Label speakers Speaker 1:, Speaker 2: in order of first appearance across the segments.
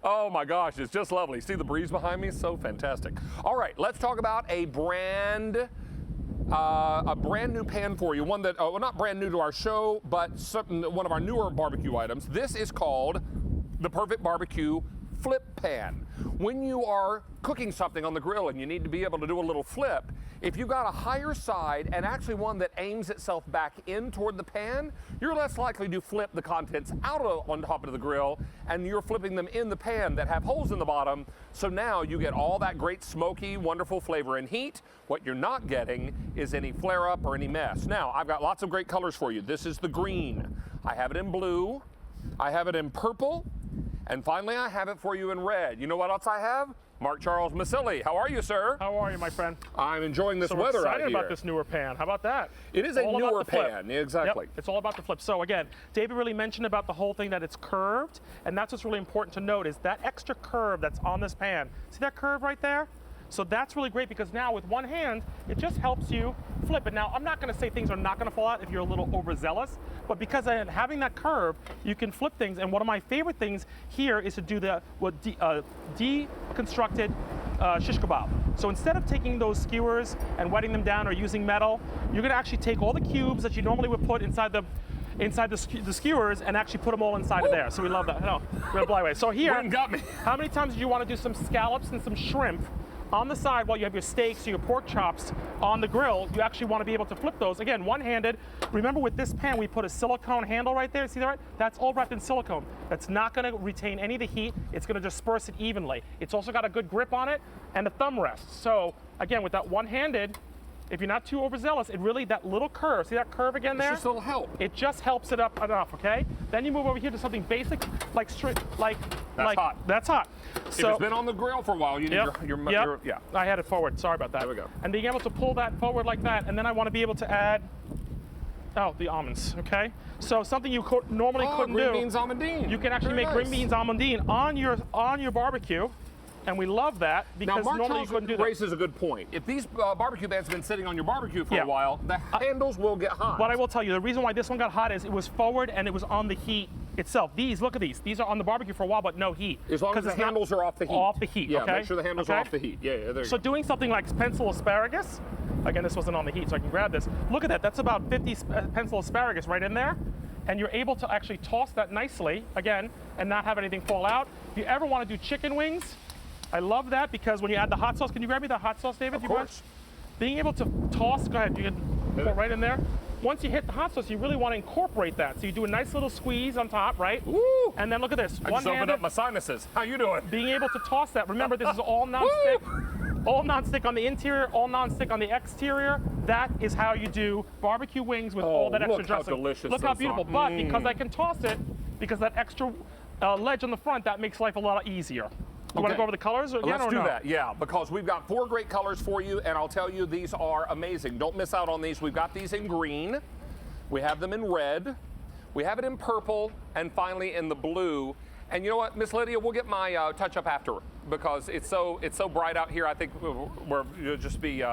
Speaker 1: Oh my gosh, it's just lovely. See the breeze behind me? So fantastic. All right, let's talk about a brand new pan for you. One that, well, not brand new to our show, but one of our newer barbecue items. This is called the Perfect Barbecue Flip Pan. When you are cooking something on the grill and you need to be able to do a little flip, if you've got a higher side and actually one that aims itself back in toward the pan, you're less likely to flip the contents out on top of the grill, and you're flipping them in the pan that have holes in the bottom. So now you get all that great smoky, wonderful flavor and heat. What you're not getting is any flare up or any mess. Now, I've got lots of great colors for you. This is the green. I have it in blue. I have it in purple. And finally, I have it for you in red. You know what else I have? Mark Charles Masilli. How are you, sir?
Speaker 2: How are you, my friend?
Speaker 1: I'm enjoying this weather out here.
Speaker 2: So we're excited about this newer pan. How about that?
Speaker 1: It is a newer pan, exactly.
Speaker 2: Yep, it's all about the flip. So again, David really mentioned about the whole thing that it's curved, and that's what's really important to note is that extra curve that's on this pan. See that curve right there? So that's really great because now with one hand, it just helps you flip it. Now, I'm not gonna say things are not gonna fall out if you're a little overzealous, but because having that curve, you can flip things. And one of my favorite things here is to do the deconstructed shish kebab. So instead of taking those skewers and wetting them down or using metal, you're gonna actually take all the cubes that you normally would put inside the skewers and actually put them all inside of there. So we love that. No, we're gonna blow away. So here,
Speaker 1: got me.
Speaker 2: How many times do you wanna do some scallops and some shrimp on the side while you have your steaks or your pork chops on the grill? You actually want to be able to flip those. Again, one-handed. Remember with this pan, we put a silicone handle right there. See that right? That's all wrapped in silicone. That's not going to retain any of the heat. It's going to disperse it evenly. It's also got a good grip on it and the thumb rest. So again, with that one-handed, if you're not too overzealous, it really, that little curve, see that curve again there?
Speaker 1: It's just a little help.
Speaker 2: It just helps it up enough, okay? Then you move over here to something basic, like
Speaker 1: That's hot.
Speaker 2: That's hot.
Speaker 1: So, if it's been on the grill for a while, you need your
Speaker 2: yeah. I had it forward, sorry about that.
Speaker 1: There we go.
Speaker 2: And being able to pull that forward like that, and then I want to be able to add, the almonds, okay? So something you normally couldn't do.
Speaker 1: Green beans almondine.
Speaker 2: You can actually make green beans almondine on your barbecue. And we love that because
Speaker 1: now,
Speaker 2: normally you couldn't do that.
Speaker 1: Raises a good point. If these barbecue pans have been sitting on your barbecue for a while, the handles will get hot.
Speaker 2: What I will tell you, the reason why this one got hot is it was forward and it was on the heat itself. Look at these. These are on the barbecue for a while, but no heat.
Speaker 1: As long as the handles are off the heat.
Speaker 2: Off the heat,
Speaker 1: yeah,
Speaker 2: okay?
Speaker 1: make sure the handles are off the heat. Yeah, there you
Speaker 2: So
Speaker 1: go.
Speaker 2: doing something like pencil asparagus, again, this wasn't on the heat, so I can grab this. Look at that. That's about 50 pencil asparagus right in there. And you're able to actually toss that nicely, again, and not have anything fall out. If you ever want to do chicken wings, I love that because when you add the hot sauce, can you grab me the hot sauce, David?
Speaker 1: Of course.
Speaker 2: Being able to toss, go ahead, you can put it right in there. Once you hit the hot sauce, you really want to incorporate that. So you do a nice little squeeze on top, right?
Speaker 1: Woo!
Speaker 2: And then look at this.
Speaker 1: I just opened up my sinuses. How you doing?
Speaker 2: Being able to toss that. Remember, this is all non-stick. All non-stick on the interior, all non-stick on the exterior. That is how you do barbecue wings with all that extra dressing.
Speaker 1: Look how delicious.
Speaker 2: Look how beautiful. But because I can toss it, because that extra ledge on the front, that makes life a lot easier. You want to go over the colors again?
Speaker 1: Let's
Speaker 2: do
Speaker 1: that, yeah, because we've got 4 great colors for you, and I'll tell you, these are amazing. Don't miss out on these. We've got these in green, we have them in red, we have it in purple, and finally in the blue. And you know what, Miss Lydia, we'll get my touch-up after, because it's so bright out here. I think you'll just be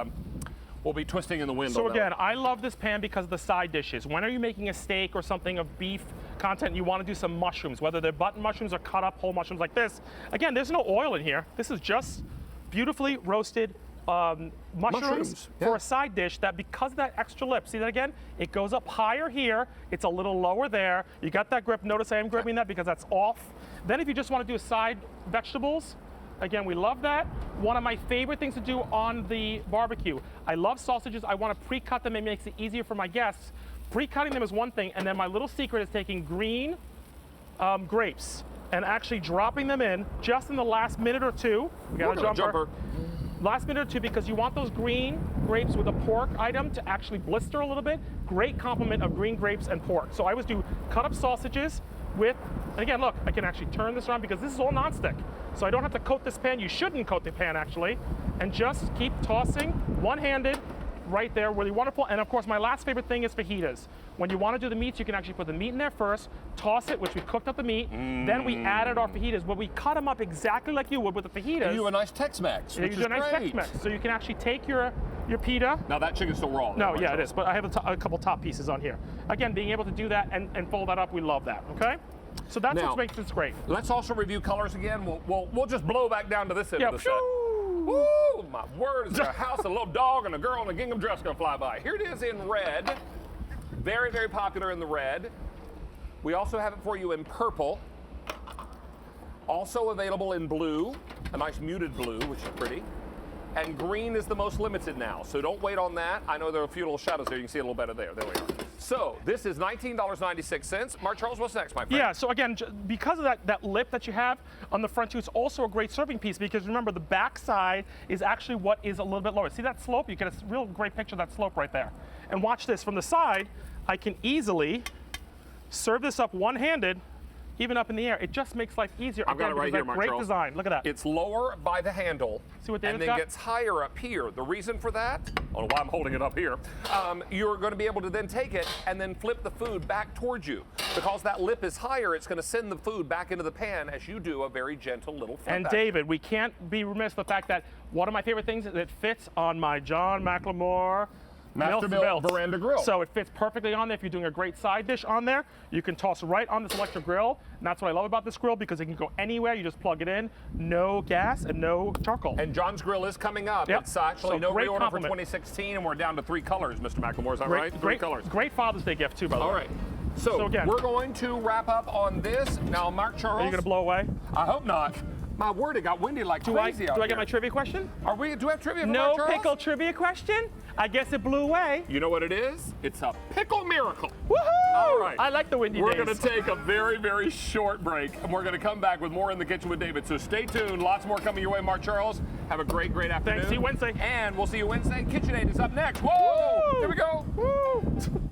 Speaker 1: we'll be twisting in the wind.
Speaker 2: So again, I love this pan because of the side dishes. When are you making a steak or something of beef content, you want to do some mushrooms, whether they're button mushrooms or cut up whole mushrooms like this. Again, there's no oil in here. This is just beautifully roasted mushrooms for a side dish that, because of that extra lip, see that again? It goes up higher here, it's a little lower there. You got that grip. Notice I am gripping that because that's off. Then if you just want to do side vegetables, again, we love that. One of my favorite things to do on the barbecue, I love sausages. I want to pre-cut them. It makes it easier for my guests. Pre-cutting them is one thing, and then my little secret is taking green grapes and actually dropping them in just in the last minute or two. We got a jumper. Last minute or two, because you want those green grapes with a pork item to actually blister a little bit. Great complement of green grapes and pork. So I always do cut up sausages with, and again, look, I can actually turn this around because this is all nonstick. So I don't have to coat this pan. You shouldn't coat the pan, actually. And just keep tossing one-handed right there, really wonderful. And of course, my last favorite thing is fajitas. When you want to do the meats, you can actually put the meat in there first, toss it, which we cooked up the meat, then we added our fajitas, where we cut them up exactly like you would with the fajitas.
Speaker 1: You do a nice Tex-Mex,
Speaker 2: which is great. Nice Tex-Mex. So you can actually take your pita.
Speaker 1: Now that chicken's still raw.
Speaker 2: No, yeah, it is, but I have a couple top pieces on here. Again, being able to do that and fold that up, we love that, okay? So that's
Speaker 1: Now,
Speaker 2: what makes this great.
Speaker 1: Let's also review colors again. We'll just blow back down to this end
Speaker 2: Yeah,
Speaker 1: of the set. Woo, my word, is a house, a little dog, and a girl in a gingham dress gonna fly by. Here it is in red. Very, very popular in the red. We also have it for you in purple. Also available in blue, a nice muted blue, which is pretty. And green is the most limited now, so don't wait on that. I know there are a few little shadows there. You can see a little better there. There we are. So this is $19.96. Mark Charles, what's next, my friend?
Speaker 2: Yeah, so again, because of that lip that you have on the front too, it's also a great serving piece because remember, the back side is actually what is a little bit lower. See that slope? You get a real great picture of that slope right there. And watch this, from the side, I can easily serve this up one-handed, even up in the air. It just makes life easier.
Speaker 1: I've got it right here, Mark
Speaker 2: Great
Speaker 1: Charles.
Speaker 2: design, look at that.
Speaker 1: It's lower by the handle,
Speaker 2: See what
Speaker 1: and
Speaker 2: David's
Speaker 1: then
Speaker 2: got?
Speaker 1: gets higher up here. The reason for that, I don't know why I'm holding it up here, you're going to be able to then take it and then flip the food back towards you. Because that lip is higher, it's going to send the food back into the pan as you do a very gentle little flip
Speaker 2: And
Speaker 1: back.
Speaker 2: David, we can't be remiss the fact that one of my favorite things is it fits on my John McLemore
Speaker 1: Masterbuilt Veranda Grill.
Speaker 2: So it fits perfectly on there. If you're doing a great side dish on there, you can toss right on this electric grill. And that's what I love about this grill because it can go anywhere. You just plug it in, no gas and no charcoal.
Speaker 1: And John's Grill is coming up.
Speaker 2: Yep.
Speaker 1: It's actually
Speaker 2: So
Speaker 1: no
Speaker 2: great
Speaker 1: reorder for
Speaker 2: compliment.
Speaker 1: 2016, and we're down to 3 colors, Mr. McLemore. Is that right? 3 colors.
Speaker 2: Great Father's Day gift too, by the way.
Speaker 1: All right. So
Speaker 2: again,
Speaker 1: we're going to wrap up on this. Now, Mark Charles.
Speaker 2: Are you going to blow away?
Speaker 1: I hope not. My word, it got windy like crazy out
Speaker 2: Do I
Speaker 1: here.
Speaker 2: get my trivia question?
Speaker 1: Do we have trivia for
Speaker 2: No
Speaker 1: Mark Charles?
Speaker 2: pickle trivia question? I guess it blew away.
Speaker 1: You know what it is? It's a pickle miracle.
Speaker 2: Woohoo!
Speaker 1: All right.
Speaker 2: I like the windy
Speaker 1: We're
Speaker 2: days.
Speaker 1: going to take a very, very short break, and we're going to come back with more In the Kitchen with David. So stay tuned. Lots more coming your way, Mark Charles. Have a great, great afternoon.
Speaker 2: Thanks. See you Wednesday.
Speaker 1: And we'll see you Wednesday. KitchenAid is up next. Whoa!
Speaker 2: Woo!
Speaker 1: Here we go.
Speaker 2: Woo!